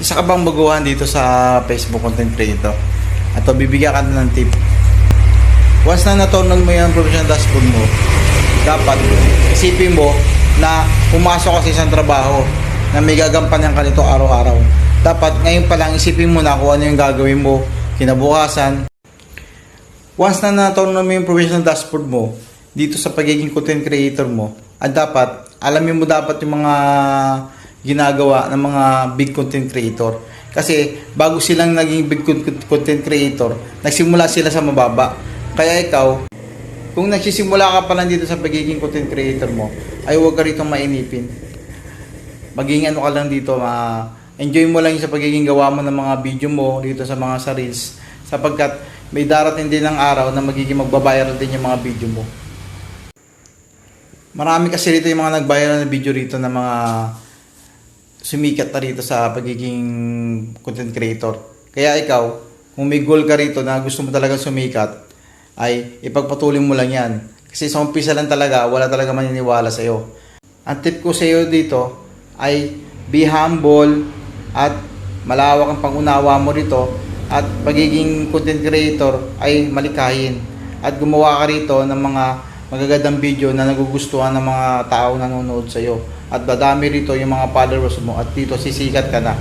Isa ka bang baguhan dito sa Facebook content creator? Ato, bibigyan ka na ng tip. Once na natunan mo yung professional dashboard mo, dapat isipin mo na pumasok ka sa isang trabaho na may gagampanan ka nito araw-araw. Dapat ngayon pa lang isipin mo na kung ano yung gagawin mo kinabukasan. Once na natunan mo yung professional dashboard mo dito sa pagiging content creator mo, at dapat alamin mo dapat yung mga ginagawa ng mga big content creator. Kasi bago silang naging big content creator, nagsimula sila sa mababa. Kaya ikaw, kung nagsisimula ka pa lang dito sa pagiging content creator mo, ay huwag ka rito mainipin. Maging ano ka lang dito, enjoy mo lang yung sa pagiging gawa mo ng mga video mo dito sa mga sa reels, sapagkat may darating din ng araw na magiging magbabiral din yung mga video mo. Marami kasi rito yung mga nag-viral na video rito na mga sumikat na rito sa pagiging content creator. Kaya ikaw, kung may goal ka rito na gusto mo talaga sumikat, ay ipagpatuloy mo lang yan. Kasi sa umpisa lang talaga, wala talaga maniniwala sa iyo. Ang tip ko sa iyo dito ay be humble at malawak ang pangunawa mo rito, at pagiging content creator ay malikayin. At gumawa ka rito ng mga magagandang video na nagugustuhan ng mga tao na nanonood sa iyo. At dadami rito yung mga followers mo, at dito sisikat ka na.